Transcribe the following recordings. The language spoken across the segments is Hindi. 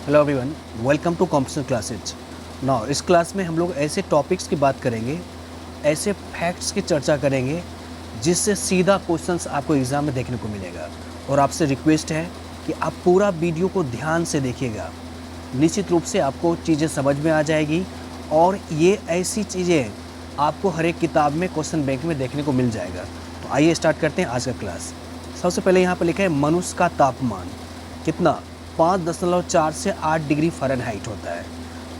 Hello everyone, welcome to competition classes. Now इस क्लास में हम लोग ऐसे टॉपिक्स की बात करेंगे, ऐसे फैक्ट्स की चर्चा करेंगे जिससे सीधा क्वेश्चंस आपको एग्ज़ाम में देखने को मिलेगा। और आपसे रिक्वेस्ट है कि आप पूरा वीडियो को ध्यान से देखिएगा। निश्चित रूप से आपको चीज़ें समझ में आ जाएगी और ये ऐसी चीज़ें आपको हर एक किताब में क्वेश्चन बैंक में देखने को मिल जाएगा। तो आइए स्टार्ट करते हैं आज का क्लास। सबसे पहले यहाँ पर लिखा है मनुष्य का तापमान कितना 5.4 से 8 डिग्री फ़ारेनहाइट होता है।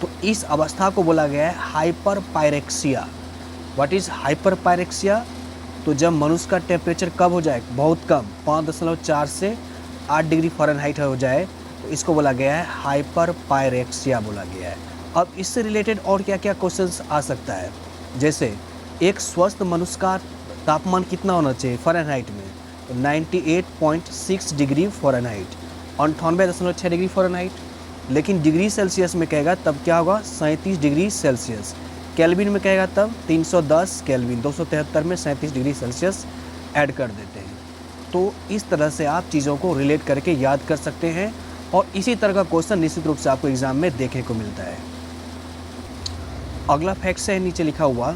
तो इस अवस्था को बोला गया है hyper pyrexia. What is hyper pyrexia? तो जब मनुष्य का टेम्परेचर कब हो जाए, बहुत कम, 5.4 से 8 डिग्री फ़ारेनहाइट हो जाए, तो इसको बोला गया है हाइपर पायरेक्सिया बोला गया है। अब इससे रिलेटेड और क्या क्या क्वेश्चंस आ सकता है, जैसे एक स्वस्थ मनुष्य का तापमान कितना होना चाहिए फ़ारेनहाइट में, तो 98.6 डिग्री फ़ारेनहाइट, 98.6 डिग्री फ़ारेनहाइट। लेकिन डिग्री सेल्सियस में कहेगा तब क्या होगा, 37 डिग्री सेल्सियस। केल्विन में कहेगा तब 310 केल्विन, 273 में 37 डिग्री सेल्सियस ऐड कर देते हैं। तो इस तरह से आप चीज़ों को रिलेट करके याद कर सकते हैं और इसी तरह का क्वेश्चन निश्चित रूप से आपको एग्ज़ाम में देखने को मिलता है। अगला फैक्ट है नीचे लिखा हुआ,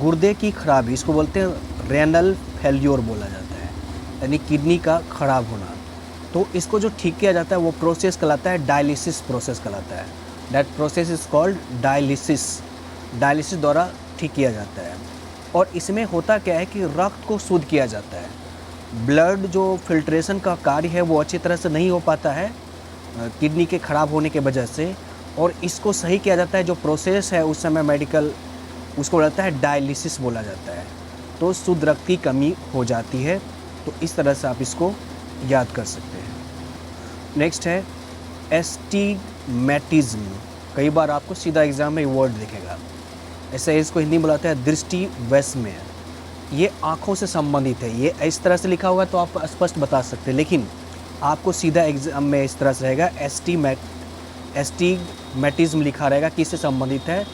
गुर्दे की खराबी, इसको बोलते हैं रेनल फेल्योर बोला जाता है, यानी किडनी का खराब होना। तो इसको जो ठीक किया जाता है वो प्रोसेस कहलाता है डायलिसिस प्रोसेस कहलाता है। That process is called dialysis. Dialysis द्वारा ठीक किया जाता है। और इसमें होता क्या है कि रक्त को शुद्ध किया जाता है। ब्लड जो फिल्ट्रेशन का कार्य है वो अच्छी तरह से नहीं हो पाता है किडनी के ख़राब होने की वजह से, और इसको सही किया जाता है। जो प्रोसेस है उस समय मेडिकल उसको बोलता है डायलिसिस बोला जाता है। तो शुद्ध रक्त की कमी हो जाती है। तो इस तरह से आप इसको याद कर सकते हैं। नेक्स्ट है एस्टिग्मेटिज्म। कई बार आपको सीधा एग्जाम में वर्ड दिखेगा, ऐसे इसको हिंदी में बुलाते हैं दृष्टि वैषम्य। ये आँखों से संबंधित है। ये इस तरह से लिखा होगा तो आप स्पष्ट बता सकते हैं, लेकिन आपको सीधा एग्जाम में इस तरह से रहेगा एस्टिग्मेटिज्म लिखा रहेगा। किससे संबंधित है,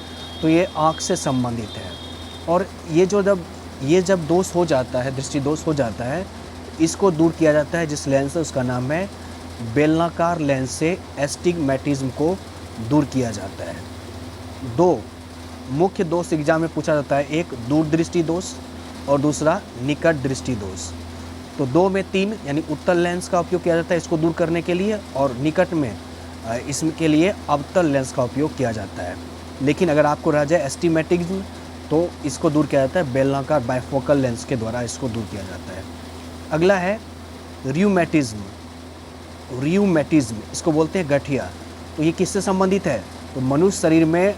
तो ये आँख से संबंधित है। और ये जब दोष हो जाता है, दृष्टि दोष हो जाता है, इसको दूर किया जाता है। जिस लेंस है उसका नाम है बेलनाकार लेंस से एस्टिग्मेटिज्म को दूर किया जाता है। दो मुख्य दोष एग्जाम में पूछा जाता है, एक दूरदृष्टि दोष और दूसरा निकट दृष्टि दोष। तो 2 में 3 यानी उत्तल लेंस का उपयोग किया जाता है इसको दूर करने के लिए, और निकट में इसके लिए अवतल लेंस का उपयोग किया जाता है। लेकिन अगर आपको रह जाए एस्टिग्मेटिज्म तो इसको दूर किया जाता है बेलनाकार बाइफोकल लेंस के द्वारा, इसको दूर किया जाता है। अगला है रियूमेटिज्म। रियूमेटिज्म इसको बोलते हैं गठिया। तो ये किससे संबंधित है, तो मनुष्य शरीर में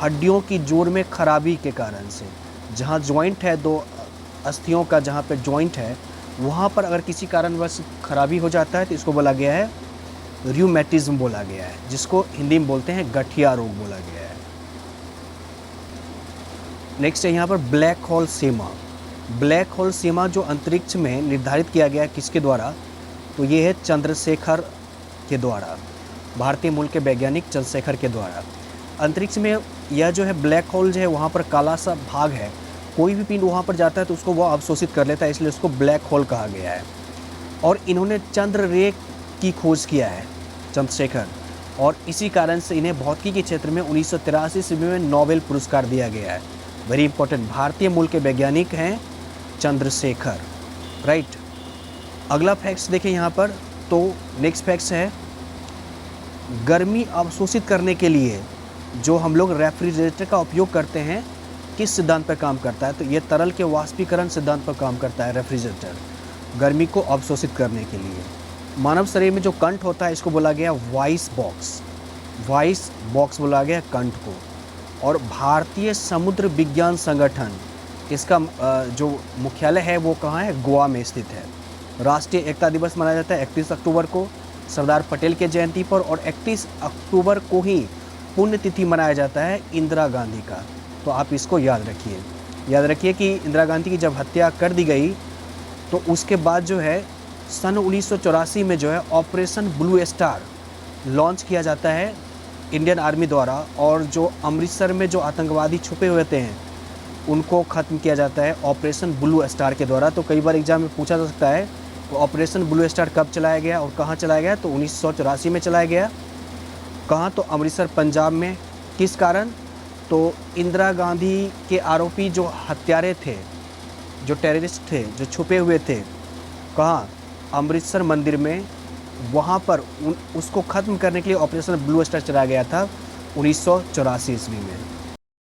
हड्डियों की जोड़ में खराबी के कारण से, जहाँ जॉइंट है, 2 अस्थियों का जहाँ पे जॉइंट है, वहाँ पर अगर किसी कारणवश खराबी हो जाता है तो इसको बोला गया है रियूमेटिज्म बोला गया है, जिसको हिंदी में बोलते हैं गठिया रोग बोला गया है। नेक्स्ट है यहाँ पर ब्लैक होल सीमा। ब्लैक होल सीमा जो अंतरिक्ष में निर्धारित किया गया है किसके द्वारा, तो ये है चंद्रशेखर के द्वारा, भारतीय मूल के वैज्ञानिक चंद्रशेखर के द्वारा। अंतरिक्ष में यह जो है ब्लैक होल जो है वहाँ पर काला सा भाग है, कोई भी पिंड वहाँ पर जाता है तो उसको वो अवशोषित कर लेता है, इसलिए उसको ब्लैक होल कहा गया है। और इन्होंने चंद्र रे की खोज किया है चंद्रशेखर, और इसी कारण से इन्हें भौतिकी के क्षेत्र में 1983 ईस्वी में नोबेल पुरस्कार दिया गया है। वेरी इंपॉर्टेंट, भारतीय मूल के वैज्ञानिक हैं चंद्रशेखर, राइट। अगला फैक्ट्स देखें यहाँ पर, तो नेक्स्ट फैक्ट्स है गर्मी अवशोषित करने के लिए जो हम लोग रेफ्रिजरेटर का उपयोग करते हैं, किस सिद्धांत पर काम करता है, तो ये तरल के वाष्पीकरण सिद्धांत पर काम करता है रेफ्रिजरेटर, गर्मी को अवशोषित करने के लिए। मानव शरीर में जो कंठ होता है इसको बोला गया वॉइस बॉक्स, वॉइस बॉक्स बोला गया कंठ को। और भारतीय समुद्र विज्ञान संगठन, इसका जो मुख्यालय है वो कहाँ है, गोवा में स्थित है। राष्ट्रीय एकता दिवस मनाया जाता है 31 अक्टूबर को सरदार पटेल के जयंती पर, और 31 अक्टूबर को ही पुण्यतिथि मनाया जाता है इंदिरा गांधी का। तो आप इसको याद रखिए कि इंदिरा गांधी की जब हत्या कर दी गई तो उसके बाद जो है सन 1984 में जो है ऑपरेशन ब्लू स्टार लॉन्च किया जाता है इंडियन आर्मी द्वारा, और जो अमृतसर में जो आतंकवादी छुपे हुए थे उनको ख़त्म किया जाता है ऑपरेशन ब्लू स्टार के द्वारा। तो कई बार एग्जाम में पूछा जा सकता है तो ऑपरेशन ब्लू स्टार कब चलाया गया और कहाँ चलाया गया, तो 1984 में चलाया गया। कहाँ? तो अमृतसर पंजाब में। किस कारण? तो इंदिरा गांधी के आरोपी जो हत्यारे थे, जो टेररिस्ट थे, जो छुपे हुए थे, कहाँ? अमृतसर मंदिर में। वहाँ पर उसको ख़त्म करने के लिए ऑपरेशन ब्लू स्टार चलाया गया था 1984 ईस्वी में।